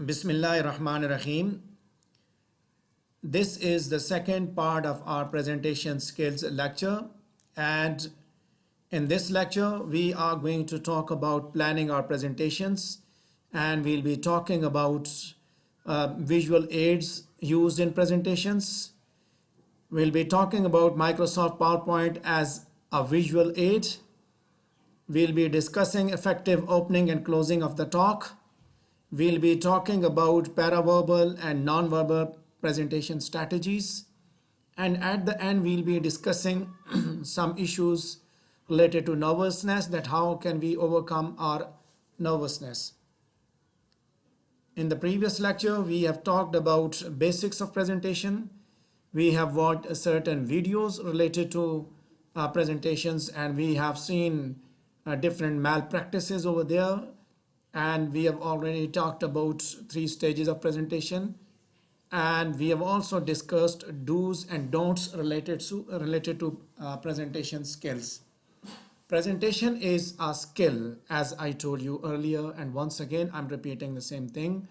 Bismillahir Rahmanir Rahim. This is the second part of our presentation skills lecture, and in this lecture we are going to talk about planning our presentations, and we'll be talking about visual aids used in presentations. We'll be talking about Microsoft PowerPoint as a visual aid. We'll be discussing effective opening and closing of the talk. We'll be talking about paraverbal and nonverbal presentation strategies. And at the end, we'll be discussing some issues related to nervousness, that how can we overcome our nervousness. In the previous lecture, we have talked about basics of presentation. We have watched certain videos related to presentations, and we have seen different malpractices over there. And we have already talked about 3 stages of presentation. And we have also discussed do's and don'ts related to presentation skills. Presentation is a skill, as I told you earlier, and once again I'm repeating the same thing,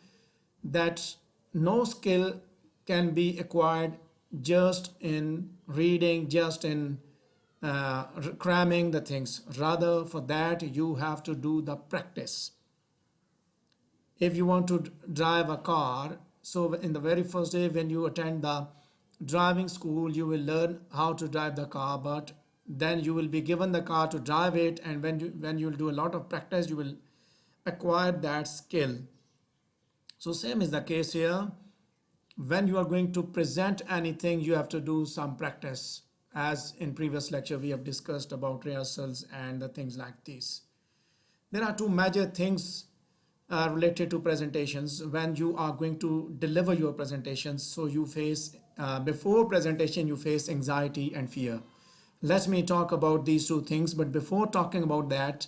that no skill can be acquired just in reading, just in cramming the things. Rather, for that you have to do the practice. If you want to drive a car, so in the very first day when you attend the driving school, you will learn how to drive the car, but then you will be given the car to drive it, and when you'll do a lot of practice, you will acquire that skill. So same is the case here. When you are going to present anything, you have to do some practice. As in previous lecture, we have discussed about rehearsals and the things like this. There are 2 major things related to presentations when you are going to deliver your presentations. So you face, before presentation, you face anxiety and fear. Let me talk about these 2 things, but before talking about that,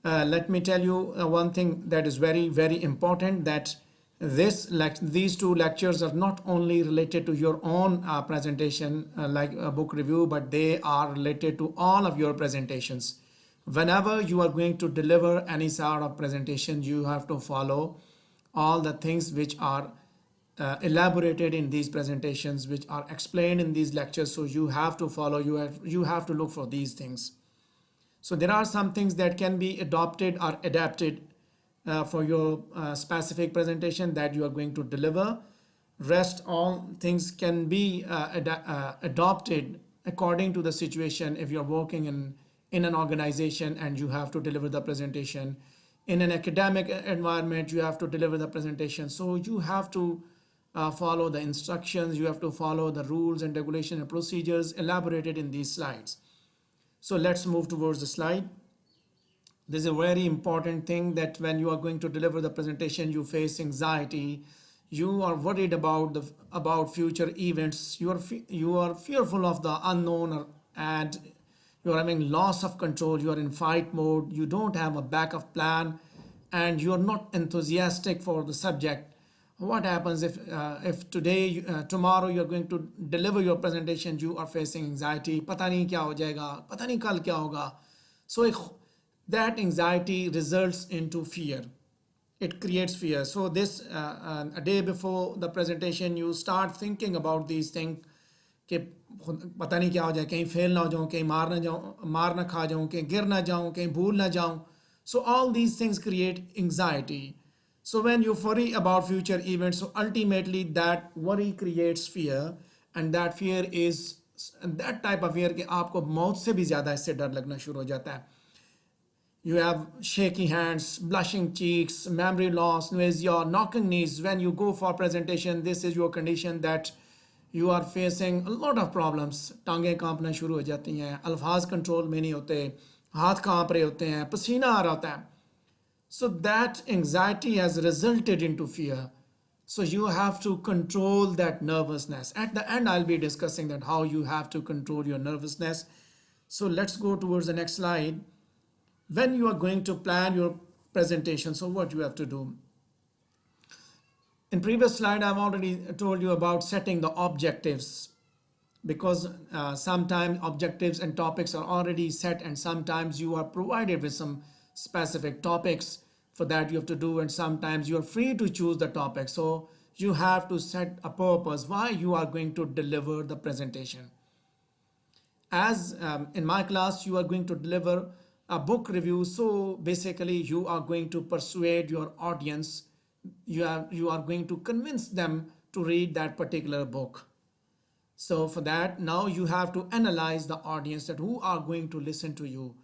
let me tell you one thing that is very, very important, that these 2 lectures are not only related to your own presentation, like a book review, but they are related to all of your presentations. Whenever you are going to deliver any sort of presentation, you have to follow all the things which are elaborated in these presentations, which are explained in these lectures. So you have to follow, you have to look for these things. So there are some things that can be adopted or adapted for your specific presentation that you are going to deliver. Rest all things can be adopted according to the situation. If you're working in an organization and you have to deliver the presentation, in an academic environment you have to deliver the presentation, so you have to follow the instructions, you have to follow the rules and regulations and procedures elaborated in these slides. So let's move towards the slide. This is a very important thing, that when you are going to deliver the presentation, you face anxiety, you are worried about future events, you are fearful of the unknown, and you are having loss of control, you are in fight mode, you don't have a backup plan, and you are not enthusiastic for the subject. What happens if tomorrow you are going to deliver your presentation, you are facing anxiety, pata nahi kya ho jayega, pata nahi kal kya hoga. So that anxiety results into fear. It creates fear. So this a day before the presentation, you start thinking about these things, कि पता नहीं क्या हो जाए, कहीं fail ना हो जाऊँ, कहीं मार ना खा जाऊँ, कहीं गिर ना जाऊँ, कहीं भूल ना जाऊँ. So all these things create anxiety. So when you worry about future events, so ultimately that worry creates fear, and that fear is that type of fear कि आपको मौत से भी ज़्यादा इससे डर लगना शुरू हो जाता है. You have shaky hands, blushing cheeks, memory loss, nausea, knocking knees. When you go for presentation, this is your condition, that you are facing a lot of problems. टांगें कांपना शुरू हो जाती हैं, अल्फाज कंट्रोल में नहीं होते, हाथ कांप रहे होते हैं, पसीना आ रहा होता है. So that anxiety has resulted into fear. So you have to control that nervousness. At the end, I'll be discussing that how you have to control your nervousness. So let's go towards the next slide. When you are going to plan your presentation, so what you have to do? In previous slide, I've already told you about setting the objectives, because sometimes objectives and topics are already set, and sometimes you are provided with some specific topics for that you have to do, and sometimes you are free to choose the topic. So you have to set a purpose why you are going to deliver the presentation. As in my class you are going to deliver a book review, so basically you are going to persuade your audience, you are going to convince them to read that particular book. So for that, now you have to analyze the audience, that who are going to listen to you,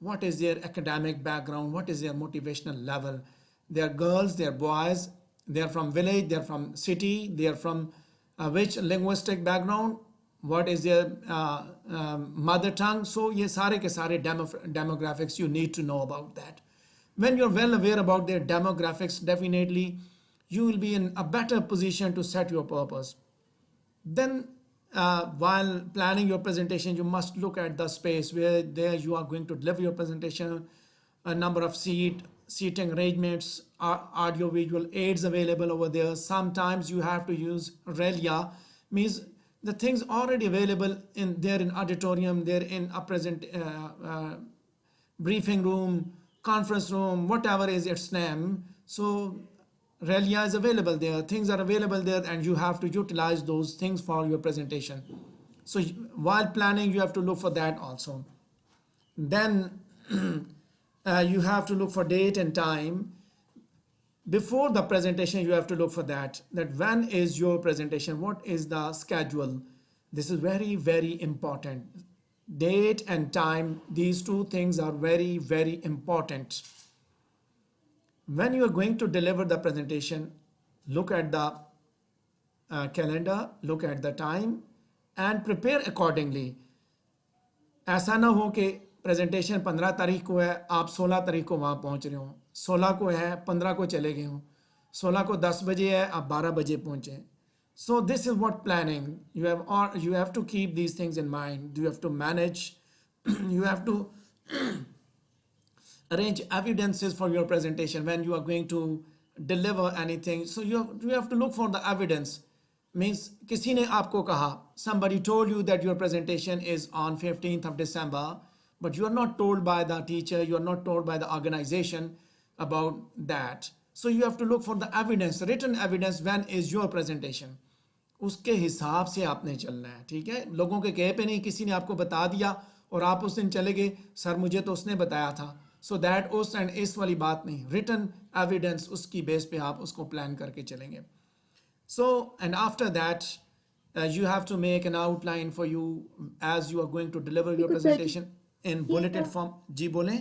what is their academic background, what is their motivational level. They are girls, they are boys, they are from village, they are from city, they are from which linguistic background, what is their mother tongue. So ye sare ke sare demographics, you need to know about that. When you're well aware about their demographics, definitely you will be in a better position to set your purpose. Then while planning your presentation, you must look at the space where there you are going to deliver your presentation, a number of seating arrangements, audio visual aids available over there. Sometimes you have to use relia, means the things already available in there in auditorium, there in a present briefing room, conference room, whatever is its name. So Relia is available there, things are available there, and you have to utilize those things for your presentation. So while planning, you have to look for that also. Then you have to look for date and time. Before the presentation, you have to look for that when is your presentation, what is the schedule. This is very, very important. Date and time, these two things are very, very important. When you are going to deliver the presentation, look at the calendar, look at the time and prepare accordingly. ऐसा ना हो कि presentation 15 तारीख को है, आप 16 तारीख को वहाँ पहुँच रहे हो, 16 को है, 15 को चले गए हो, 16 को 10 बजे है, आप 12 बजे पहुँचे. So this is what planning. You have to keep these things in mind. You have to manage. You have to arrange evidences for your presentation when you are going to deliver anything. So you have to look for the evidence. Means किसी ने आपको कहा, somebody told you that your presentation is on 15th of December, but you are not told by the teacher, you are not told by the organization about that. So you have to look for the evidence, written evidence, when is your presentation. उसके हिसाब से आपने चलना है, ठीक है. लोगों के कहे पे नहीं, किसी ने आपको बता दिया और आप उस दिन चले गए, सर मुझे तो उसने बताया था. सो दैट उस एंड इस वाली बात नहीं, रिटन एविडेंस, उसकी बेस पे आप उसको प्लान करके चलेंगे. So and after that you have to make an outline for you as you are going to deliver your presentation in bulleted form. जी बोलें.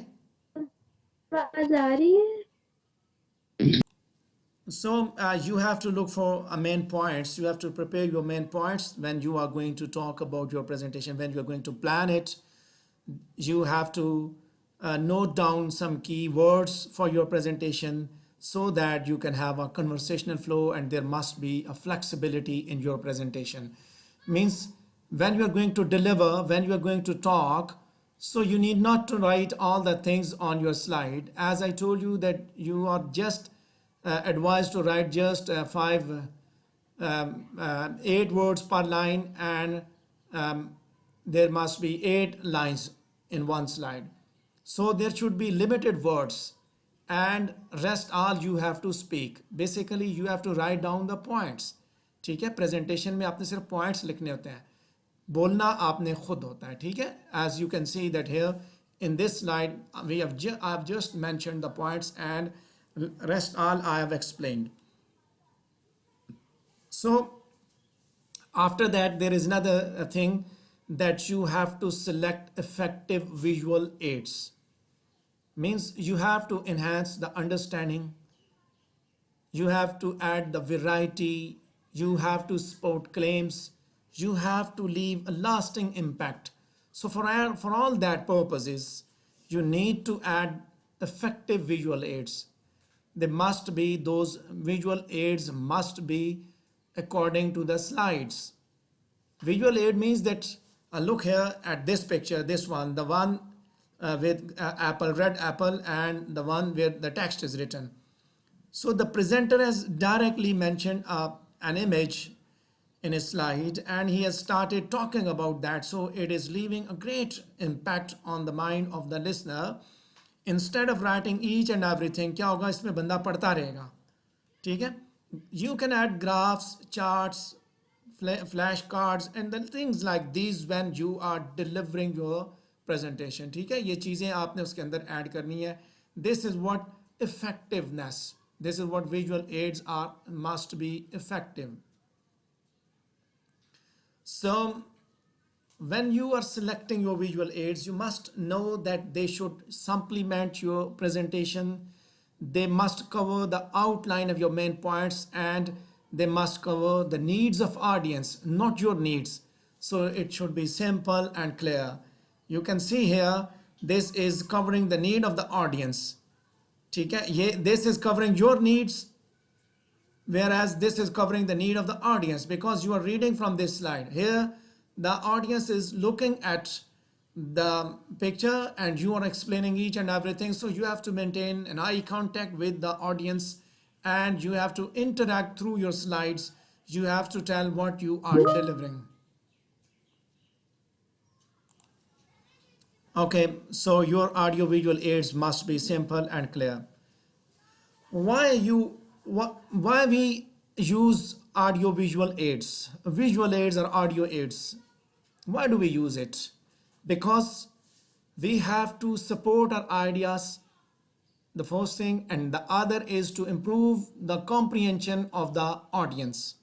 आवाज आ रही है? So you have to look for main points. You have to prepare your main points when you are going to talk about your presentation, when you are going to plan it. You have to note down some key words for your presentation so that you can have a conversational flow, and there must be a flexibility in your presentation. Means when you are going to deliver, when you are going to talk, so you need not to write all the things on your slide. As I told you that you are just advised to write just 8 words per line, and there must be 8 lines in one slide. So there should be limited words, and rest all you have to speak. Basically you have to write down the points. ठीक है, presentation में आपने सिर्फ points लिखने होते हैं, बोलना आपने खुद होता है. ठीक है, as you can see that here in this slide I've just mentioned the points, and rest all I have explained. So after that, there is another thing, that you have to select effective visual aids. Means you have to enhance the understanding, you have to add the variety, you have to support claims, you have to leave a lasting impact. So for all that purposes, you need to add effective visual aids. They must be, those visual aids must be according to the slides. Visual aid means that look here at this picture, this one, the one with apple, red apple, and the one where the text is written. So the presenter has directly mentioned an image in a slide, and he has started talking about that. So it is leaving a great impact on the mind of the listener instead of writing each and everything क्या होगा, इसमें बंदा पढ़ता रहेगा, ठीक है. You can add graphs, charts, flashcards and the things like these when you are delivering your presentation, ठीक है. ये चीज़ें आपने उसके अंदर ऐड करनी है. This is what effectiveness, this is what visual aids are, must be effective. So when you are selecting your visual aids, you must know that they should supplement your presentation. They must cover the outline of your main points and they must cover the needs of audience, not your needs. So it should be simple and clear. You can see here, this is covering the need of the audience. ठीक है, ये this is covering your needs, whereas this is covering the need of the audience because you are reading from this slide. Here, the audience is looking at the picture and you are explaining each and everything. So you have to maintain an eye contact with the audience and you have to interact through your slides. You have to tell what you are delivering. Okay, so your audio visual aids must be simple and clear. Why we use audio visual aids? Visual aids or audio aids. Why do we use it? Because we have to support our ideas, the first thing, and the other is to improve the comprehension of the audience.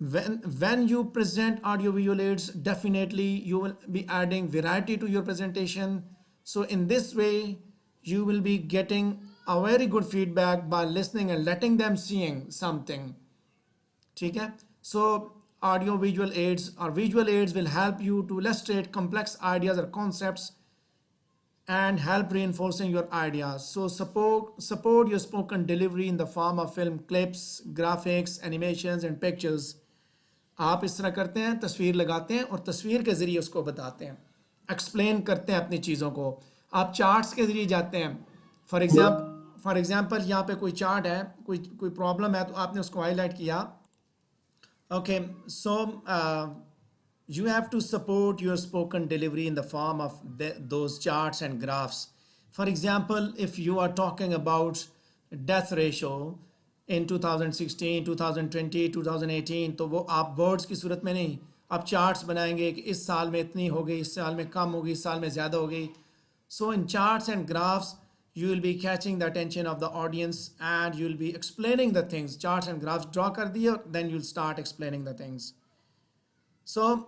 When you present audio visual aids, definitely you will be adding variety to your presentation. So in this way, you will be getting a very good feedback by listening and letting them seeing something. ठीक है? So audio visual aids or visual aids will help you to illustrate complex ideas or concepts and help reinforcing your ideas. So support your spoken delivery in the form of film clips, graphics, animations and pictures. आप इस तरह करते हैं, तस्वीर लगाते हैं और तस्वीर के ज़रिए उसको बताते हैं, एक्सप्लेन करते हैं अपनी चीज़ों को. आप चार्ट्स के ज़रिए जाते हैं. फॉर एग्जांपल यहाँ पे कोई चार्ट है, कोई प्रॉब्लम है तो आपने उसको हाईलाइट किया. Okay, so you have to support your spoken delivery in the form of those charts and graphs. For example, if you are talking about death ratio in 2016, 2020, 2018, तो वो आप वर्ड्स की सूरत में नहीं, आप चार्ट्स बनाएंगे कि इस साल में इतनी हो गई, इस साल में कम हो गई, इस साल में ज़्यादा हो गई. So in charts and graphs, you will be catching the attention of the audience and you will be explaining the things. Charts and graphs draw कर दिए, then you'll start explaining the things. So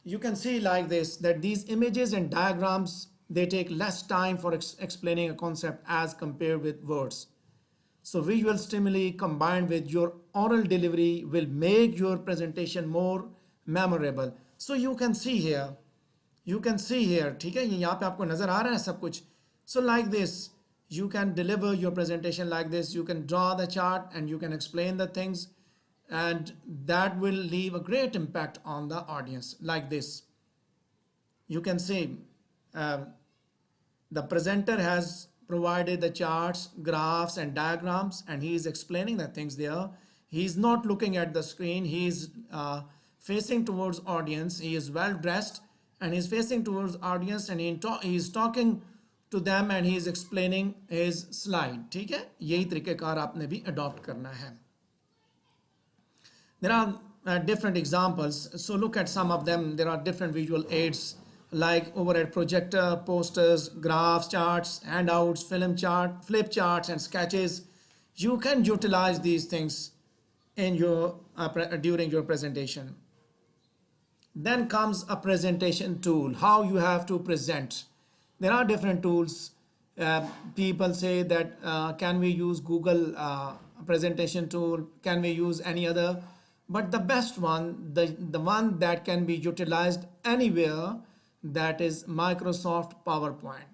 you can see like this, that these images and diagrams, they take less time for explaining a concept as compared with words. So visual stimuli combined with your oral delivery will make your presentation more memorable. So you can see here, ठीक है, ये यहाँ पे आपको नज़र आ रहा है सब कुछ. So like this, you can deliver your presentation like this. You can draw the chart and you can explain the things, and that will leave a great impact on the audience like this. You can see the presenter has provided the charts, graphs and diagrams and he is explaining the things there. He is not looking at the screen. He is facing towards audience. He is well dressed and he is facing towards audience and he is talking to them and he is explaining his slide. ठीक है, यही तरीक़ेकार आपने भी adopt करना है. There are different examples. So look at some of them. There are different visual aids like overhead projector, posters, graphs, charts, handouts, flip charts, and sketches. You can utilize these things in your during your presentation. Then comes a presentation tool, how you have to present. There are different tools. People say that can we use Google presentation tool? Can we use any other? But the best one, the one that can be utilized anywhere, that is Microsoft PowerPoint.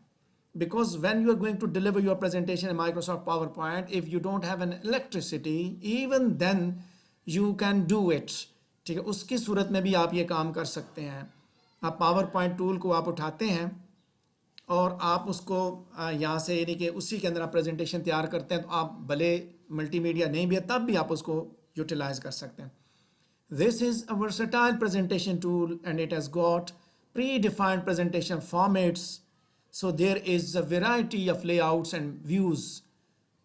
Because when you are going to deliver your presentation in Microsoft PowerPoint, if you don't have an electricity, even then you can do it. ठीक है, उसकी सूरत में भी आप ये काम कर सकते हैं. आप PowerPoint टूल को आप उठाते हैं और आप उसको यहाँ से यानी कि उसी के अंदर आप प्रेजेंटेशन तैयार करते हैं, तो आप भले मल्टीमीडिया नहीं भी है तब भी आप उसको यूटिलाइज कर सकते हैं. This is a versatile presentation tool and it has got predefined presentation formats So there is a variety of layouts and views.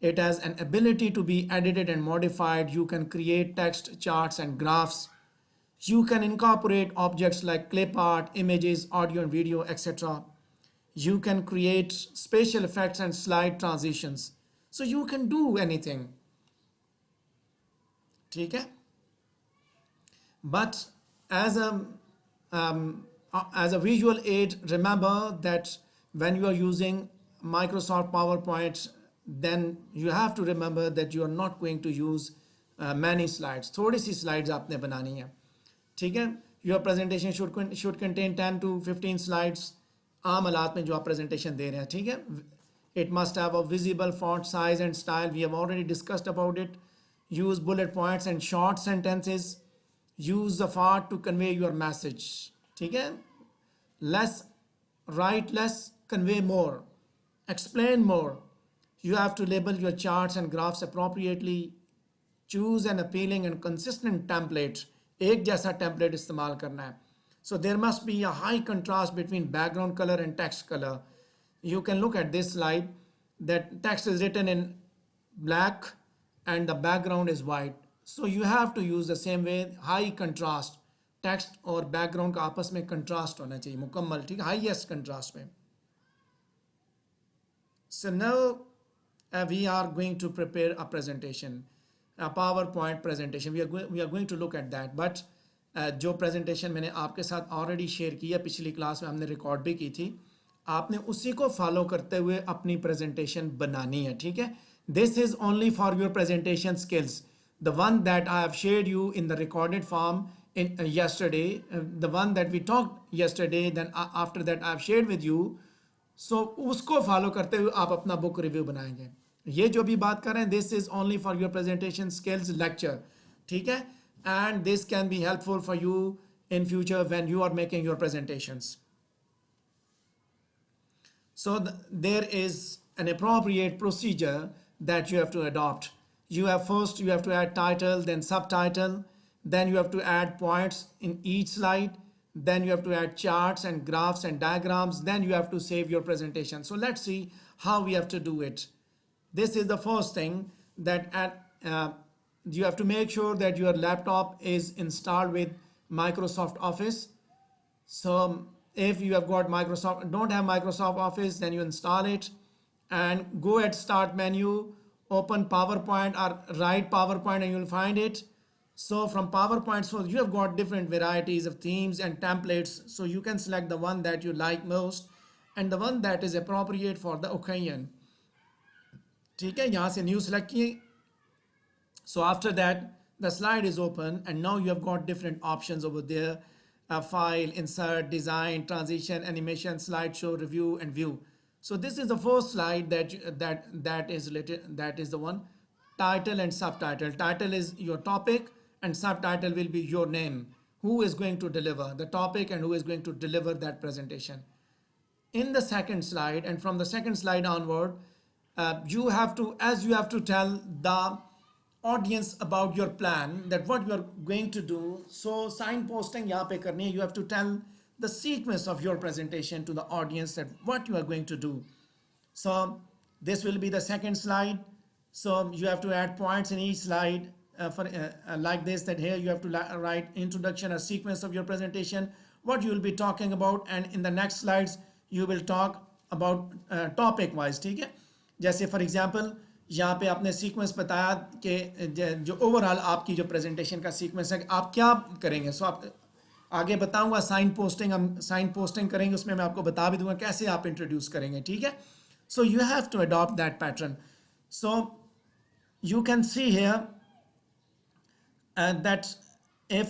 It has an ability to be edited and modified. You can create text, charts, and graphs. You can incorporate objects like clip art, images, audio and video, etc. You can create spatial effects and slide transitions. So you can do anything. ठीक है? But as a as a visual aid, remember that when you are using Microsoft PowerPoint, then you have to remember that you are not going to use many slides. थोड़ी सी slides आपने बनानी है, ठीक है? Your presentation should contain 10 to 15 slides. आम हालात में जो आप presentation दे रहे हैं, ठीक है? It must have a visible font size and style. We have already discussed about it. Use bullet points and short sentences. Use the font to convey your message. ठीक है? Less, write less, convey more. Explain more. You have to label your charts and graphs appropriately. Choose an appealing and consistent template. एक जैसा template इस्तेमाल करना है. So there must be a high contrast between background color and text color. You can look at this slide. That text is written in black and the background is white. So you have to use the same way, high contrast. Text और background का आपस में contrast होना चाहिए मुकम्मल, ठीक है, highest contrast में. So now we are going to prepare a presentation, a PowerPoint presentation. We are going to look at that. But जो presentation मैंने आपके साथ already share की है, पिछली क्लास में हमने रिकॉर्ड भी की थी, आपने उसी को फॉलो करते हुए अपनी presentation बनानी है, ठीक है. This is only for your presentation skills. The one that I have shared you in the recorded form in yesterday, the one that we talked yesterday, then after that I have shared with you. So उसको follow करते हुए आप अपना book review बनाएंगे. ये जो भी बात कर रहे हैं, this is only for your presentation skills lecture, ठीक है, and this can be helpful for you in future when you are making your presentations. So there is an appropriate procedure that you have to adopt. You have to add title, then subtitle, then you have to add points in each slide, then you have to add charts and graphs and diagrams, then you have to save your presentation. So let's see how we have to do it. This is the first thing, that you have to make sure that your laptop is installed with Microsoft Office. So if you have got don't have Microsoft Office, then you install it and go at start menu, open PowerPoint or write PowerPoint and you'll find it. So from PowerPoint, so you have got different varieties of themes and templates. So you can select the one that you like most and the one that is appropriate for the occasion. ठीक है, यहाँ से new select किए. So after that, the slide is open and now you have got different options over there. File, insert, design, transition, animation, slideshow, review, and view. So this is the first slide that is related. That is the one, title and subtitle. Title is your topic and subtitle will be your name, who is going to deliver the topic and who is going to deliver that presentation. In the second slide and from the second slide onward, you have to tell the audience about your plan, that what you are going to do. So signposting यहाँ पे करनी है. You have to tell the sequence of your presentation to the audience, that what you are going to do. So this will be the second slide. So you have to add points in each slide like this, that here you have to write introduction, a sequence of your presentation, what you will be talking about, and in the next slides you will talk about topic wise, ठीक है. जैसे for example यहाँ पे आपने sequence बताया कि जो overall आपकी जो प्रेजेंटेशन का सीक्वेंस है, आप क्या करेंगे. सो आप आगे बताऊंगा साइन पोस्टिंग, हम साइन पोस्टिंग करेंगे, उसमें मैं आपको बता भी दूंगा कैसे आप इंट्रोड्यूस करेंगे, ठीक है. So you have to adopt that pattern. सो you can see here that if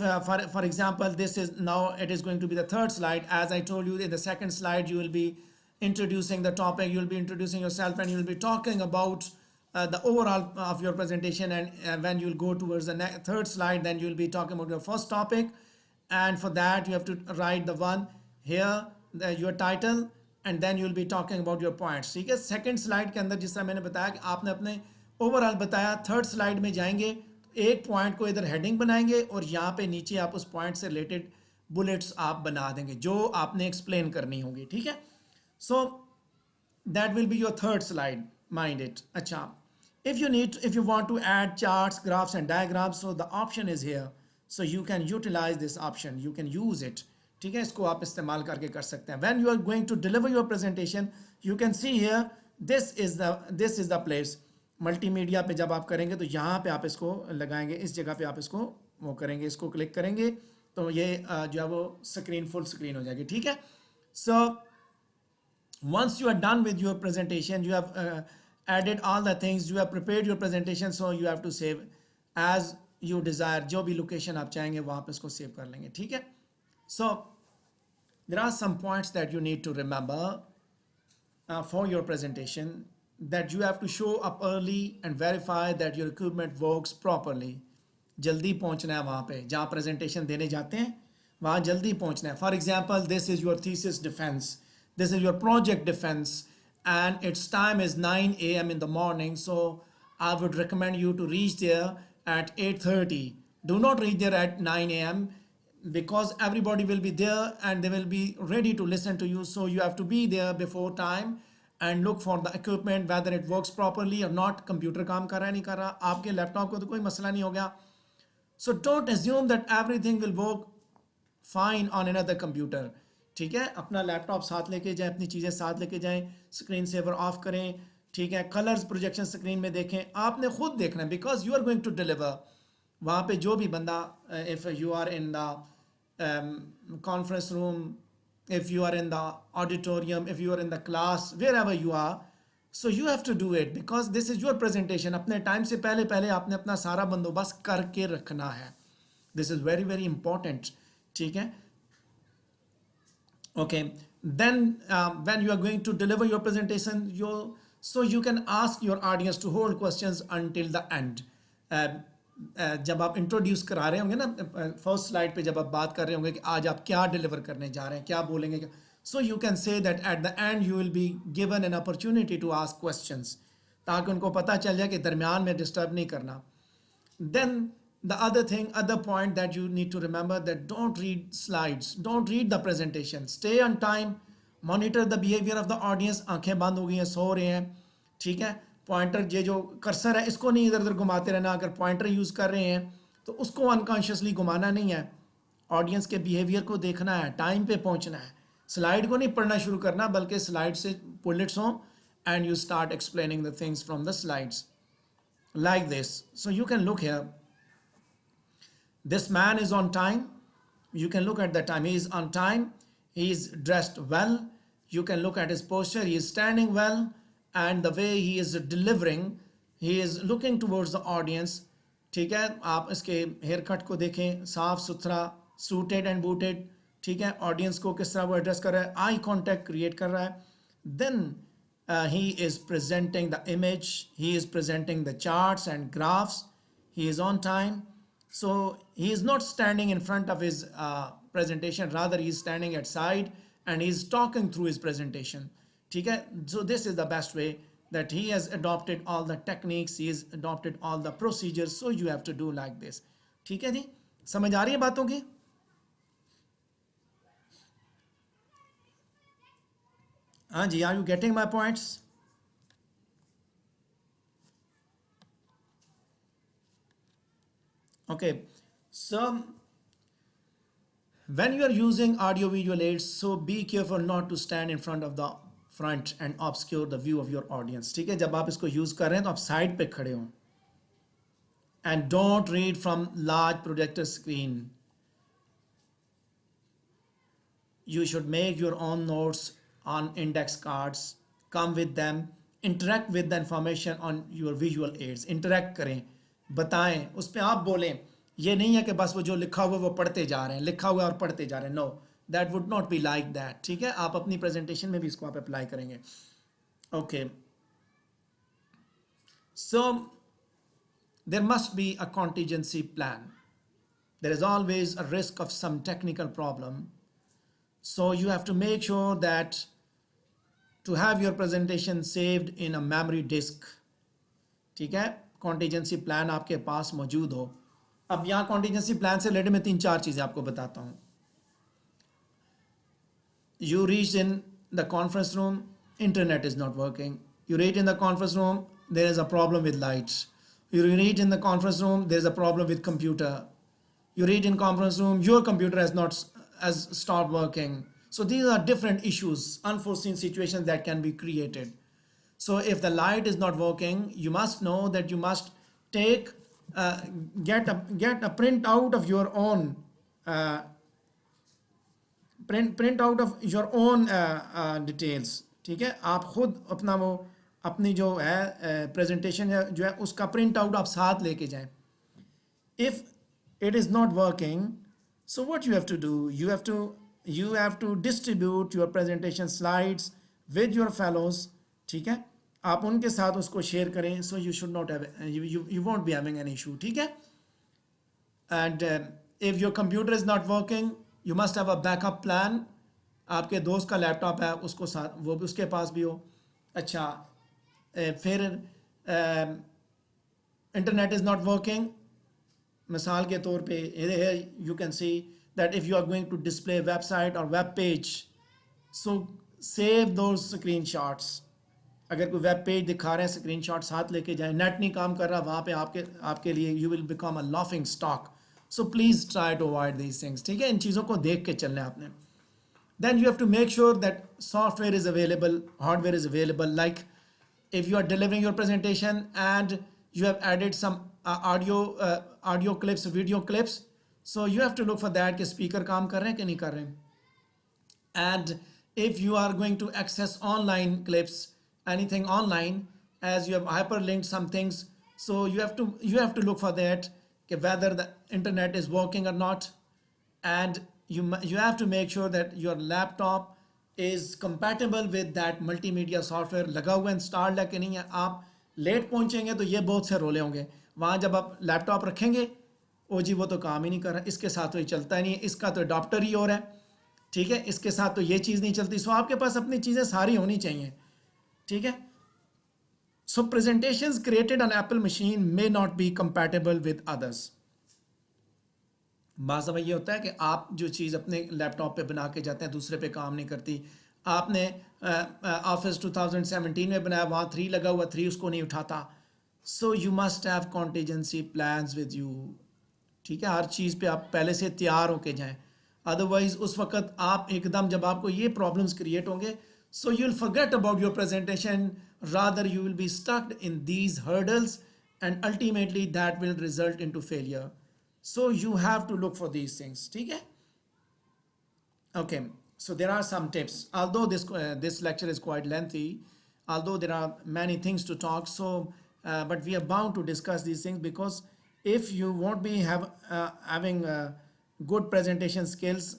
for example this is now, it is going to be the third slide. As I told you, in the second slide you will be introducing the topic, you will be introducing yourself, and you will be talking about the overall of your presentation. And when you will go towards the third slide, then you will be talking about your first topic, and for that you have to write the one here, your title, and then you will be talking about your points, ठीक है. Second slide के अंदर जिस तरह मैंने बताया कि आपने अपने ओवरऑल बताया, थर्ड स्लाइड में जाएंगे तो एक पॉइंट को इधर हेडिंग बनाएंगे और यहाँ पे नीचे आप उस पॉइंट से रिलेटेड बुलेट्स आप बना देंगे जो आपने एक्सप्लेन करनी होगी, ठीक है. सो that will be your third slide, mind it. Acha, if you want to add charts, graphs and diagrams, so the option is here, so you can utilize this option, you can use it. ठीक है, इसको आप इस्तेमाल करके कर सकते हैं. When you are going to deliver your presentation, you can see here, this is the place. Multimedia पे जब आप करेंगे तो यहाँ पे आप इसको लगाएंगे, इस जगह पे आप इसको वो करेंगे, इसको क्लिक करेंगे तो ये जो है वो स्क्रीन फुल स्क्रीन हो जाएगी. ठीक है. So once you are done with your presentation, you have added all the things, you have prepared your presentation, so you have to save as you desire. जो भी location आप चाहेंगे वहाँ पे इसको save कर लेंगे. ठीक है. So there are some points that you need to remember for your presentation, that you have to show up early and verify that your equipment works properly. जल्दी पहुंचना है वहाँ पे जहाँ presentation देने जाते हैं, वहाँ जल्दी पहुंचना है. For example, this is your thesis defense, this is your project defense, and its time is 9 a.m. in the morning, so I would recommend you to reach there at 8:30. Do not reach there at 9 a.m. because everybody will be there and they will be ready to listen to you, so you have to be there before time and look for the equipment whether it works properly or not. Computer काम कर रहा है नहीं कर रहा, आपके laptop को तो कोई मसला नहीं हो गया. So don't assume that everything will work fine on another computer. ठीक है, अपना लैपटॉप साथ लेके जाएं, अपनी चीज़ें साथ लेके जाएं, स्क्रीन सेवर ऑफ करें. ठीक है, कलर्स प्रोजेक्शन स्क्रीन में देखें, आपने खुद देखना है because you are going to deliver. वहाँ पे जो भी बंदा, if you are in the conference room, if you are in the auditorium, if you are in the class, wherever you are, so you have to do it because this is your presentation. अपने time से पहले पहले आपने अपना सारा बंदोबस्त करके रखना है. This is very very important. ठीक है. Okay, then when you are going to deliver your presentation, so you can ask your audience to hold questions until the end. जब आप इंट्रोड्यूस करा रहे होंगे ना, फर्स्ट स्लाइड पे जब आप बात कर रहे होंगे कि आज आप क्या डिलीवर करने जा रहे हैं, क्या बोलेंगे, so you can say that at the end you will be given an opportunity to ask questions, ताकि उनको पता चल जाए कि दरमियान में डिस्टर्ब नहीं करना. Then the other point that you need to remember, that don't read slides, don't read the presentation, stay on time, monitor the behavior of the audience. आंखें बंद हो गई हैं, सो रहे हैं. ठीक है, पॉइंटर ये जो कर्सर है इसको नहीं इधर उधर घुमाते रहना. अगर पॉइंटर यूज़ कर रहे हैं तो उसको अनकॉन्शियसली घुमाना नहीं है. ऑडियंस के बिहेवियर को देखना है, टाइम पे पहुंचना है. स्लाइड को नहीं पढ़ना शुरू करना, बल्कि स्लाइड से बुलेट्स हों and you start explaining the things from the slides like this. So you can look here, this man is on time. You can look at the time, he is on time, he is dressed well. You can look at his posture, he is standing well, and the way he is delivering, he is looking towards the audience. ठीक है, आप इसके hair cut को देखें, साफ सुथरा, suited and booted. ठीक है, ऑडियंस को किस तरह वो एड्रेस कर रहा है, आई कॉन्टैक्ट क्रिएट कर रहा है. Then he is presenting the image, he is presenting the charts and graphs, he is on time. So he is not standing in front of his presentation, rather he is standing at side and he is talking through his presentation. ठीक है, so this is the best way, that he has adopted all the techniques, he has adopted all the procedures, so you have to do like this. ठीक है जी, समझ आ रही है बातों की? हाँ जी, are you getting my points? Okay, so when you are using audio visual aids, so be careful not to stand in front of the front and obscure the view of your audience. ठीक है, जब आप इसको use कर रहे हैं तो आप साइड पे खड़े हों. And don't read from large projector screen. You should make your own notes on index cards, come with them, interact with the information on your visual aids. Interact करें, बताएं, उस पर आप बोलें. ये नहीं है कि बस वो जो लिखा हुआ वो पढ़ते जा रहे हैं, लिखा हुआ और पढ़ते जा रहे हैं. No, that would not be like that. ठीक है, आप अपनी प्रेजेंटेशन में भी इसको आप अप्लाई करेंगे. Okay, so there must be a contingency plan. There is always a risk of some technical problem, so you have to make sure that to have your presentation saved in a memory disk. ठीक है, contingency plan आपके पास मौजूद हो. अब यहाँ contingency plan से related मैं 3-4 चीज़ें आपको बताता हूँ. You reached in the conference room, internet is not working. You read in the conference room, there is a problem with lights. You read in the conference room, there is a problem with computer. You read in conference room, your computer has stopped working. So these are different issues, unforeseen situations that can be created. So if the light is not working, you must know that you must take get a print out of your own uh, print out of your own details. ठीक है, आप खुद अपना वो अपनी जो है presentation है जो है उसका प्रिंट आउट आप साथ लेके जाएं. If it is not working, so what you have to do, you have to distribute your presentation slides with your fellows. ठीक है, आप उनके साथ उसको शेयर करें. So you should not have you won't be having an issue. ठीक है. And if your computer is not working, you must have a backup plan. आपके दोस्त का लैपटॉप है, उसको साथ वो भी उसके पास भी हो. अच्छा, फिर इंटरनेट इज़ नॉट वर्किंग. मिसाल के तौर पे you can see that if you are going to display website और web page, so save those screen shots. अगर कोई वेब पेज दिखा रहे हैं, स्क्रीन शॉट साथ लेके जाएं. नेट नहीं काम कर रहा, वहाँ पे आपके लिए you will become a laughing stock. So please try to avoid these things. ठीक है, इन चीज़ों को देख के चलना है आपने. Then you have to make sure that software is available, hardware is available. Like if you are delivering your presentation and you have added some audio clips, video clips, so you have to look for that कि speaker काम कर रहे हैं कि नहीं कर रहे हैं. And if you are going to access online clips, anything online, as you have hyperlinked some things, so you have to look for that कि whether the internet is working or not. And you have to make sure that your laptop is compatible with that multimedia software. लगा हुआ installed है कि नहीं है. आप late पहुंचेंगे तो ये बहुत से रोले होंगे. वहाँ जब आप लैपटॉप रखेंगे, ओ जी वो तो काम ही नहीं कर रहा, इसके साथ तो ये चलता ही नहीं है, इसका तो अडॉप्टर ही और है. ठीक है, इसके साथ तो ये चीज़ नहीं चलती. सो आपके पास अपनी चीज़ें सारी होनी चाहिए. ठीक है. So presentations created on Apple machine may not be compatible with others. बाज़ ये होता है कि आप जो चीज़ अपने लैपटॉप पे बना के जाते हैं दूसरे पे काम नहीं करती. आपने ऑफिस 2017 में बनाया, वहाँ 3 लगा हुआ, 3 उसको नहीं उठाता. So you must have contingency plans with you. ठीक है, हर चीज़ पे आप पहले से तैयार होके जाएं. अदरवाइज उस वक्त आप एकदम जब आपको ये प्रॉब्लम्स क्रिएट होंगे, so you will forget about your presentation. Rather you will be stucked in these hurdles and ultimately that will result into failure. So you have to look for these things. ठीक है? Okay. So there are some tips. Although this lecture is quite lengthy, although there are many things to talk, so but we are bound to discuss these things because if you won't be having good presentation skills,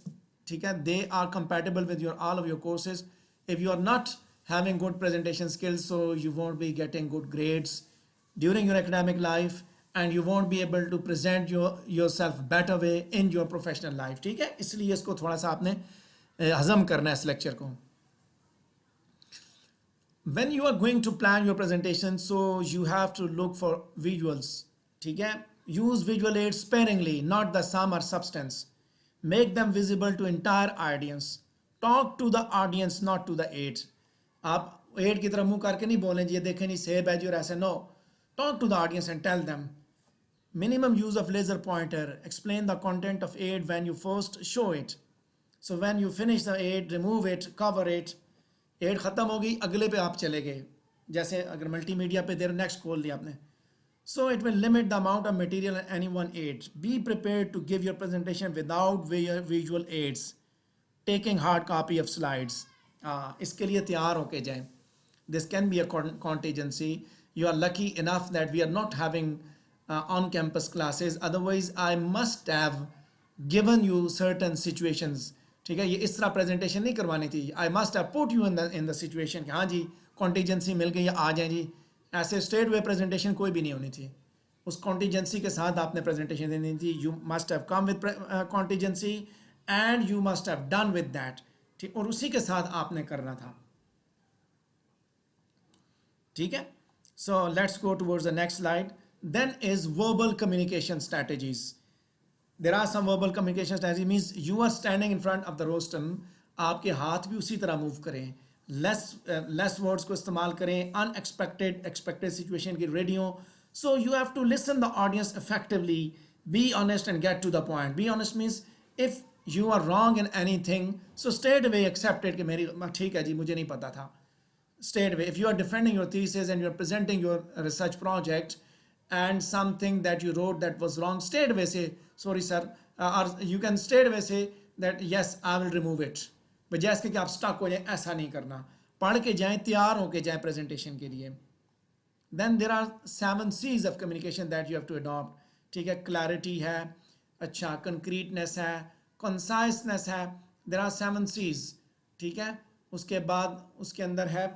ठीक है, they are compatible with all of your courses. If you are not having good presentation skills, so you won't be getting good grades during your academic life. And you won't be able to present yourself better way in your professional life. ठीक है, इसलिए इसको थोड़ा सा आपने हजम करना है इस लेक्चर को. When you are going to plan your presentation, so you have to look for visuals. ठीक है, use visual aids sparingly, not the sum or substance. Make them visible to entire audience. Talk to the audience, not to the aids. आप add की तरफ मुंह करके नहीं बोलें जी ये देखें नहीं सेब है जी और ऐसे. No, talk to the audience and tell them. Minimum use of laser pointer. Explain the content of aid when you first show it. So when you finish the aid, remove it, cover it. Aid ख़त्म होगी, अगले पे आप चले गए. जैसे अगर multimedia पे देर नेक्स्ट खोल दिया आपने. So it will limit the amount of material in any one aid. Be prepared to give your presentation without visual aids. Taking hard copy of slides. इसके लिए तैयार होके जाएं. This can be a contingency. You are lucky enough that we are not having on-campus classes. Otherwise, I must have given you certain situations. ठीक है, ये इस तरह प्रेजेंटेशन नहीं करवानी थी. I must have put you in the situation कि हाँ जी कॉन्टीजेंसी मिल गई, आ जाए जी. ऐसे स्ट्रेट वे प्रेजेंटेशन कोई भी नहीं होनी थी. उस कॉन्टीजेंसी के साथ आपने प्रेजेंटेशन देनी थी. You must have come with contingency and you must have done with that. ठीक, और उसी के साथ आपने करना था. ठीक है. So let's go towards the next slide. Then is verbal communication strategies. There are some verbal communication strategies. Means you are standing in front of the rostrum. आपके हाथ भी उसी तरह मूव करें. लेस वर्ड्स को इस्तेमाल करें, अनएक्सपेक्टेड एक्सपेक्टेड सिचुएशन की रेडी हो. So you have to listen the audience effectively, be honest and get to the point. Be honest means if you are wrong in any thing so straight away accepted कि मेरी ठीक है जी मुझे नहीं पता था. Straight away, if you are defending your thesis and you are presenting your research project and something that you wrote that was wrong, straight away say sorry sir, or you can straight away say that yes I will remove it. बजाय इसके कि आप stuck हो जाए, ऐसा नहीं करना. पढ़ के जाएं, तैयार होके जाएं प्रेजेंटेशन के लिए. Then there are 7 C's of communication that you have to adopt. ठीक है, clarity है, अच्छा concreteness है, conciseness है. There are 7 C's. ठीक है, उसके बाद उसके अंदर है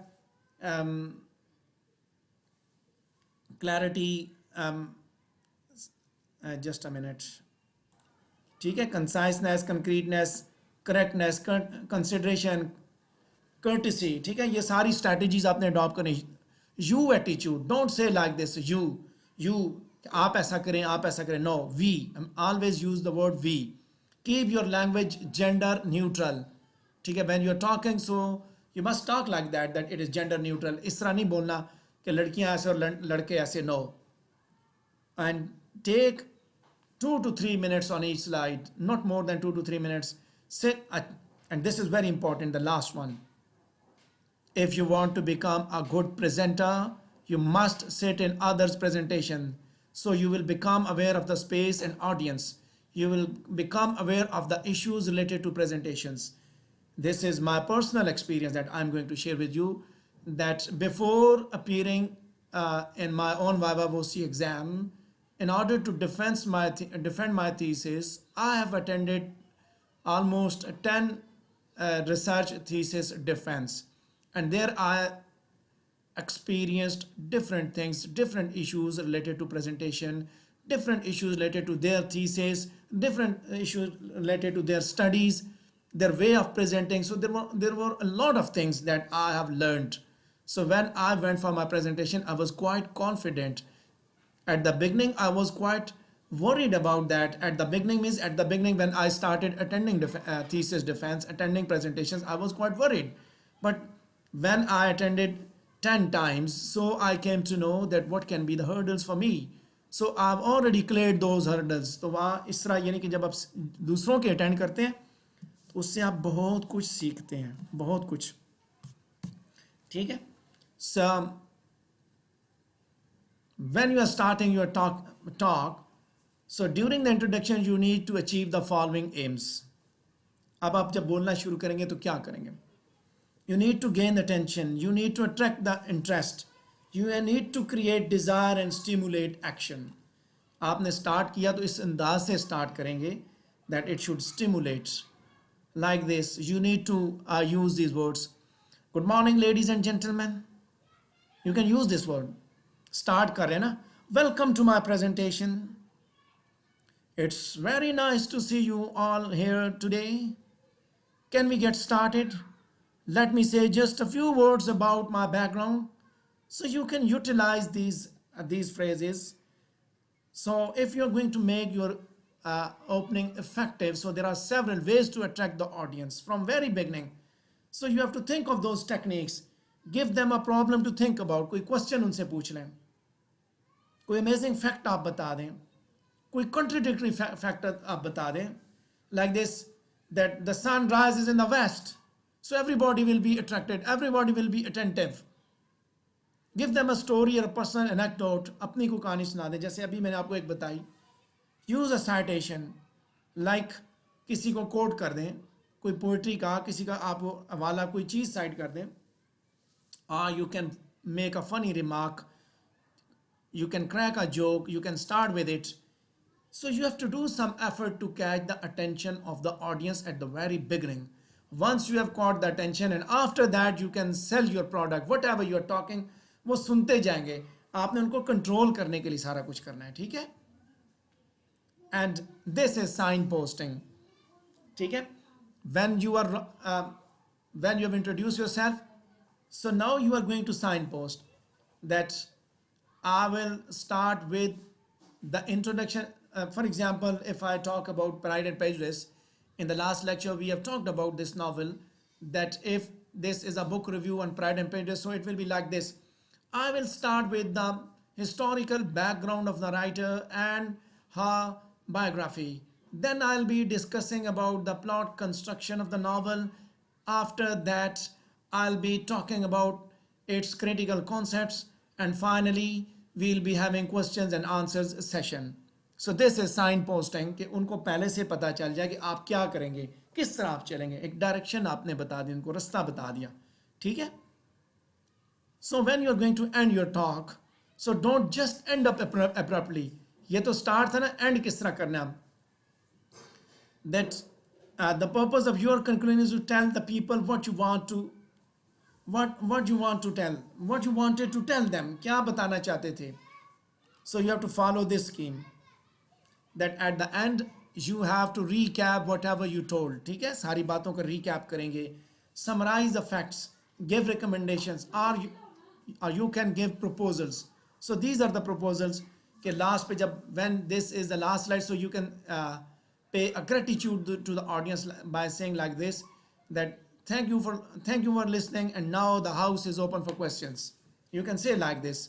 clarity, just a minute. ठीक है, conciseness, concreteness, correctness, consideration, courtesy. ठीक है, ये सारी strategies आपने adopt करनी. You attitude, don't say like this you आप ऐसा करें आप ऐसा करें. No, we, always use the word we. Keep your language gender neutral. ठीक है, when you are talking so you must talk like that it is gender neutral. इस तरह नहीं बोलना कि लड़कियां ऐसे और लड़के ऐसे. No. And take 2 to 3 minutes on each slide, not more than 2 to 3 minutes. Sit and this is very important, the last one. If you want to become a good presenter, you must sit in others' presentation. So you will become aware of the space and audience. You will become aware of the issues related to presentations. This is my personal experience that I'm going to share with you, that before appearing in my own Viva Voce exam, in order to defend my thesis, I have attended almost 10 research thesis defense. And there I experienced different things, different issues related to presentation, different issues related to their thesis, different issues related to their studies, their way of presenting. So there were a lot of things that I have learned. So when I went for my presentation, I was quite confident. At the beginning, I was quite worried about that. At the beginning means at the beginning when I started attending thesis defense, attending presentations, I was quite worried. But when I attended 10 times, so I came to know that what can be the hurdles for me. So I've already cleared those hurdles. तो वहाँ इस तरह यानी कि जब आप दूसरों के अटेंड करते हैं तो उससे आप बहुत कुछ सीखते हैं, बहुत कुछ. ठीक है. So when you are starting your talk, so during the introduction you need to achieve the following aims. अब आप जब बोलना शुरू करेंगे तो क्या करेंगे? You need to gain attention. You need to attract the interest. You need to create desire and stimulate action. आपने start किया तो इस अंदाज से start करेंगे that it should stimulate. Like this, you need to use these words. Good morning, ladies and gentlemen. You can use this word. Start कर रहे हैं ना. Welcome to my presentation. It's very nice to see you all here today. Can we get started? Let me say just a few words about my background so you can utilize these phrases. So if you're going to make your opening effective, so there are several ways to attract the audience from very beginning. So you have to think of those techniques. Give them a problem to think about. कोई question उनसे पूछ लें, कोई amazing fact आप बता दें, कोई contradictory fact आप बता दें. Like this, that the sun rises in the west. So everybody will be attracted, everybody will be attentive. Give them a story or a personal anecdote. अपनी को कहानी सुना दें. जैसे अभी मैंने आपको एक बताई. Use a citation, like किसी को quote कर दें, कोई poetry का, किसी का आप हवाला कोई चीज़ cite कर दें. Or you can make a funny remark. You can crack a joke. You can start with it. So you have to do some effort to catch the attention of the audience at the very beginning. Once you have caught the attention and after that you can sell your product, whatever you are talking, वो सुनते जाएंगे. आपने उनको control करने के लिए सारा कुछ करना है. ठीक है. And this is signposting. ठीक है. When you have introduced yourself, so now you are going to signpost that I will start with the introduction. For example, if I talk about Pride and Prejudice, in the last lecture we have talked about this novel, that if this is a book review on Pride and Prejudice, so it will be like this. I will start with the historical background of the writer and her biography. Then I'll be discussing about the plot construction of the novel. After that, I'll be talking about its critical concepts, and finally we'll be having questions and answers session. So this is sine posting कि उनको पहले से पता चल जाए कि आप क्या करेंगे, किस तरह आप चलेंगे, एक डायरेक्शन आपने बता दी, उनको रास्ता बता दिया, ठीक है. So when you are going to end your talk, so don't just end up abruptly. ये तो स्टार्ट था ना, एंड किस तरह करना है. That the purpose of your conclusion is to tell the people what you want to what you want to tell, what you wanted to tell them, क्या बताना चाहते थे. So you have to follow this scheme, that at the end you have to recap whatever you told. ठीक है, सारी बातों का recap करेंगे, summarize the facts, give recommendations, or you can give proposals. So these are the proposals कि last पे जब, when this is the last slide, so you can pay a gratitude to the audience by saying like this, that thank you for listening, and now the house is open for questions. You can say like this.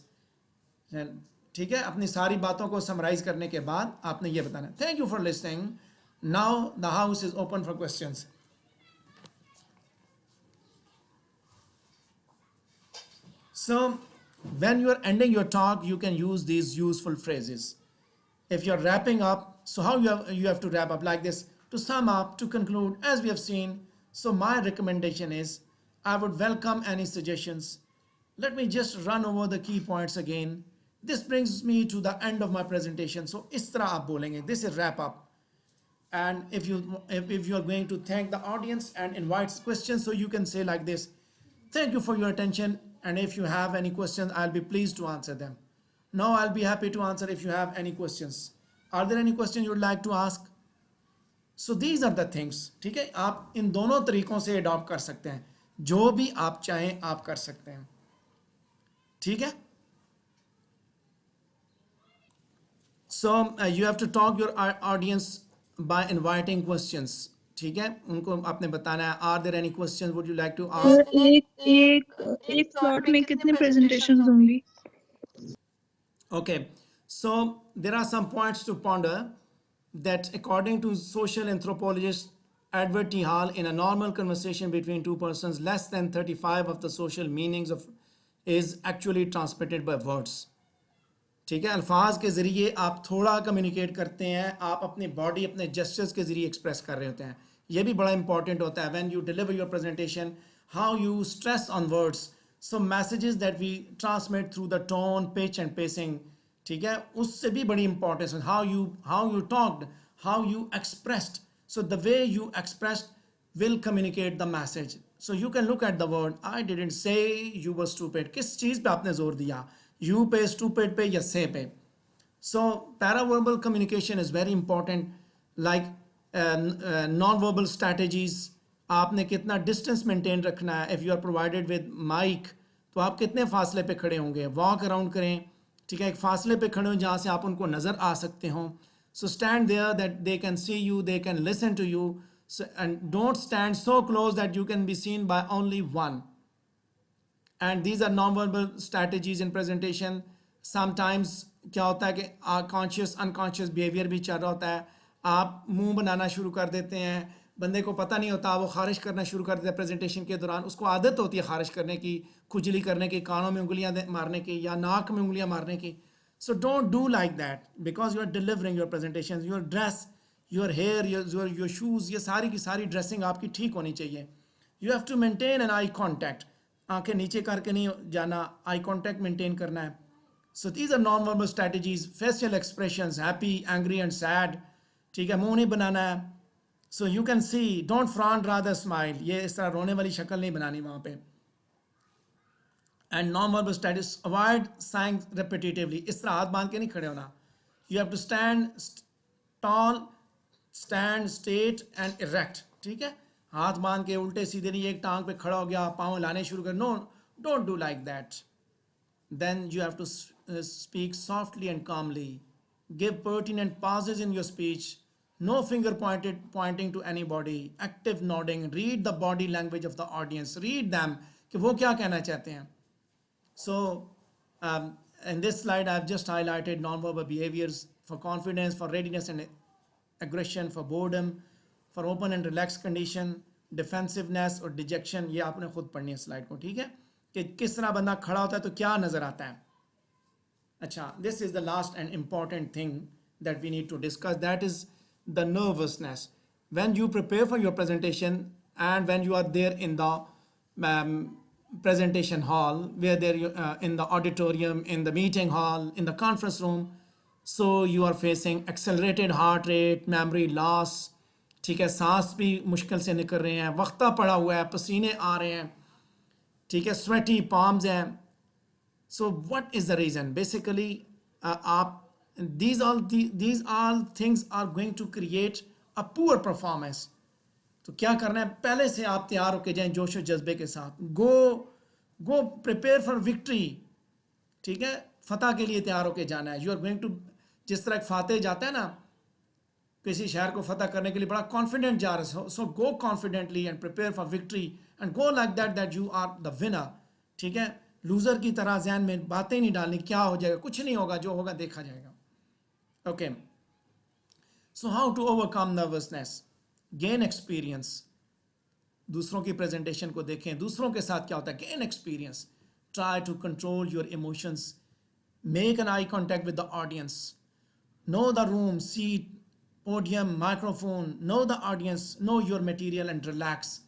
ठीक है, अपनी सारी बातों को summarise करने के बाद आपने ये बताना, thank you for listening, now the house is open for questions. So when you are ending your talk, you can use these useful phrases. If you are wrapping up, so how you have to wrap up like this: to sum up, to conclude, as we have seen. So my recommendation is, I would welcome any suggestions. Let me just run over the key points again. This brings me to the end of my presentation. So इस तरह आप बोलेंगे, this is wrap up. And if you are going to thank the audience and invite questions, so you can say like this: thank you for your attention, and if you have any questions, I'll be pleased to answer them. Now I'll be happy to answer if you have any questions. Are there any questions you would like to ask? So these are the things. ठीक है, आप इन दोनों तरीकों से adopt कर सकते हैं, जो भी आप चाहें आप कर सकते हैं, ठीक है. So you have to talk your audience by inviting questions. ठीक है, उनको आपने बताना है, are there any questions would you like to ask? एक स्लॉट में कितने प्रेजेंटेशंस होंगी? Okay, so there are some points to ponder, that according to social anthropologist Edward T. Hall, in a normal conversation between two persons, less than 35 of the social meanings of is actually transmitted by words. ठीक है, अल्फाज के ज़रिए आप थोड़ा communicate करते हैं, आप अपनी बॉडी, अपने जेस्चर्स के ज़रिए एक्सप्रेस कर रहे होते हैं. ये भी बड़ा इंपॉर्टेंट होता है. When you deliver your presentation, how you stress on words, so messages that we transmit through the tone, pitch and pacing, ठीक है, उससे भी बड़ी इंपॉर्टेंस है. How you talked, how you expressed, so the way you expressed will communicate the message. So you can look at the word, I didn't say you were stupid, किस चीज़ पे आपने जोर दिया, यू पे, स्टूपिड पे, या से पे. So paraverbal communication is very important. Like non verbal strategies, आपने कितना डिस्टेंस मेंटेन रखना है. If you are provided with mic, तो आप कितने फासले पे खड़े होंगे, वॉक अराउंड करें, ठीक है, एक फासले पे खड़े हो जहाँ से आप उनको नज़र आ सकते हों. So stand there that they can see you, they can listen to you, and don't stand so close that you can be seen by only one. And these are non-verbal strategies in presentation. Sometimes क्या होता है कि conscious unconscious behavior भी चल रहा होता है. आप मुंह बनाना शुरू कर देते हैं, बंदे को पता नहीं होता, वो खारिश करना शुरू कर देता है प्रेजेंटेशन के दौरान. उसको आदत होती है खारिश करने की, खुजली करने की, कानों में उंगलियां मारने की, या नाक में उंगलियां मारने की. So don't do like that, because you are delivering your presentations. Your dress, your hair, your shoes, ये सारी की सारी ड्रेसिंग आपकी ठीक होनी चाहिए. You have to maintain an eye contact. आंखें नीचे करके नहीं जाना, आई कांटेक्ट मेंटेन करना है. So these are non verbal strategies. Facial expressions, happy, angry and sad, ठीक है, मुंह नहीं बनाना है. So you can see, don't frown rather smile, ये इस तरह रोने वाली शक्ल नहीं बनानी वहाँ पे. And non verbal strategies, avoid saying repetitively, इस तरह हाथ बांध के नहीं खड़े होना. You have to stand tall, stand straight and erect, ठीक है, हाथ बांध के उल्टे सीधे नहीं, एक टांग पे खड़ा हो गया, पाँव लाने शुरू कर. No, don't do like that. Then you have to speak softly and calmly. Give pertinent pauses in your speech. no finger pointing to anybody, active nodding, read the body language of the audience, read them कि वो क्या कहना चाहते हैं. So in this slide I've just highlighted non-verbal behaviors for confidence, for readiness and aggression, for boredom, for open and relaxed condition, defensiveness और dejection. ये आपने खुद पढ़नी है स्लाइड को, ठीक है, कि किस तरह बंदा खड़ा होता है तो क्या नजर आता है. अच्छा, this is the last and important thing that we need to discuss, that is the nervousness. When you prepare for your presentation and when you are there in the presentation hall, where there in the auditorium, in the meeting hall, in the conference room, so you are facing accelerated heart rate, memory loss, ठीक है, सांस भी मुश्किल से निकल रहे हैं, वक्ता पड़ा हुआ है, पसीने आ रहे हैं, ठीक है, sweaty palms हैं. So what is the reason? Basically, these all things are going to create a poor performance. तो क्या करना है, पहले से आप तैयार होके जाएं जोश और जज्बे के साथ. गो प्रिपेयर फॉर विक्ट्री, ठीक है, फतह के लिए तैयार होके जाना है. यू आर गोइंग टू, जिस तरह एक फातेह जाता है ना किसी शहर को फतह करने के लिए, बड़ा कॉन्फिडेंट जा रहा है. So go confidently and prepare for victory and go like that you are the winner, ठीक है. लूजर की तरह ज़हन में बातें नहीं डालनी, क्या हो जाएगा, कुछ नहीं होगा, जो होगा देखा जाएगा. Okay, so how to overcome nervousness, gain experience. दूसरों की प्रेजेंटेशन को देखें, दूसरों के साथ क्या होता है, gain experience. Try to control your emotions, make an eye contact with the audience, know the room, seat, podium, microphone, know the audience, know your material and relax.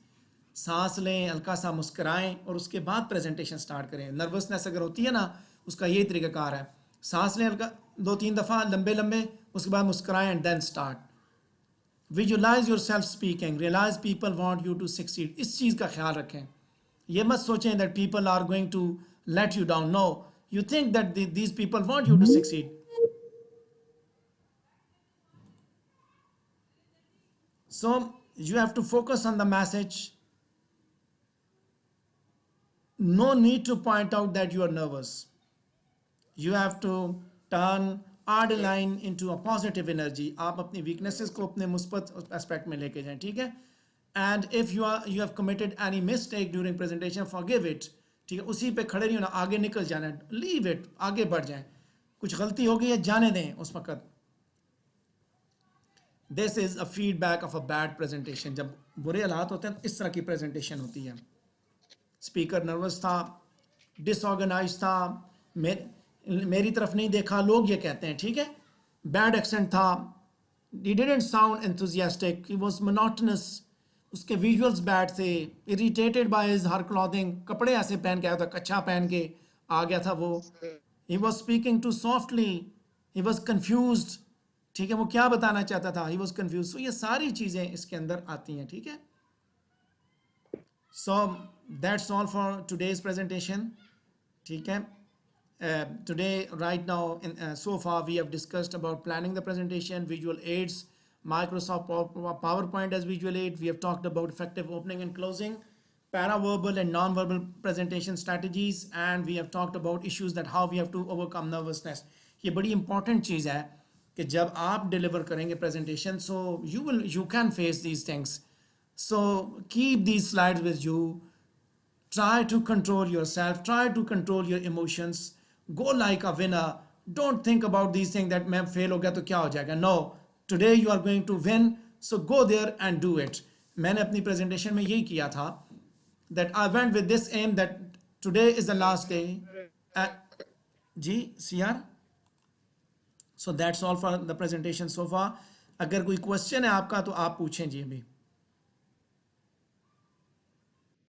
सांस लें, हल्का सा मुस्कुराएं और उसके बाद प्रेजेंटेशन स्टार्ट करें. नर्वसनेस अगर होती है ना, उसका यही तरीकाकार है, सांस लें हल्का 2-3 दफ़ा लंबे लंबे, उसके बाद मुस्कुराएं and then start. Visualize yourself speaking, realize people want you to succeed. इस चीज़ का ख्याल रखें. ये मत सोचें that people are going to let you down. No, you think that these people want you to succeed. So you have to focus on the message. No need to point out that you are nervous. You have to turn adrenaline into a positive energy. आप अपनी weaknesses को अपने मुस्बत aspect में लेके जाएं, ठीक है. And if you have committed any mistake during presentation, forgive it. ठीक है, उसी पे खड़े नहीं होना, आगे निकल जाना है. Leave it, आगे बढ़ जाएं. कुछ गलती हो गई है, जाने दें उस वक्त. This is a feedback of a bad presentation. जब बुरे हालात होते हैं इस तरह की प्रेजेंटेशन होती है. स्पीकर नर्वस था, डिसऑर्गेनाइज था, मेरी तरफ नहीं देखा, लोग ये कहते हैं, ठीक है. बैड एक्सेंट था, he didn't sound enthusiastic, he was monotonous, उसके विजुअल्स बैड थे, irritated by his her clothing, कपड़े ऐसे पहन के आया था, कच्छा पहन के आ गया था वो. he was speaking too softly, he was confused, ठीक है, वो क्या बताना चाहता था, he was confused. So ये सारी चीज़ें इसके अंदर आती हैं, ठीक है. So that's all for today's presentation, ठीक है. Today right now so far we have discussed about planning the presentation, visual aids, Microsoft PowerPoint as visual aid. We have talked about effective opening and closing, paraverbal and non-verbal presentation strategies, and we have talked about issues that how we have to overcome nervousness. ये बड़ी important चीज़ है कि जब आप deliver करेंगे presentation, so you can face these things. So keep these slides with you. Try to control yourself. Try to control your emotions. Go like a winner. Don't think about these things that मैं fail हो गया तो क्या हो जाएगा. No. Today you are going to win. So go there and do it. मैंने अपनी presentation में यही किया था. That I went with this aim that today is the last day. Ji CR. So that's all for the presentation so far. अगर कोई question है आपका तो आप पूछें जी अभी.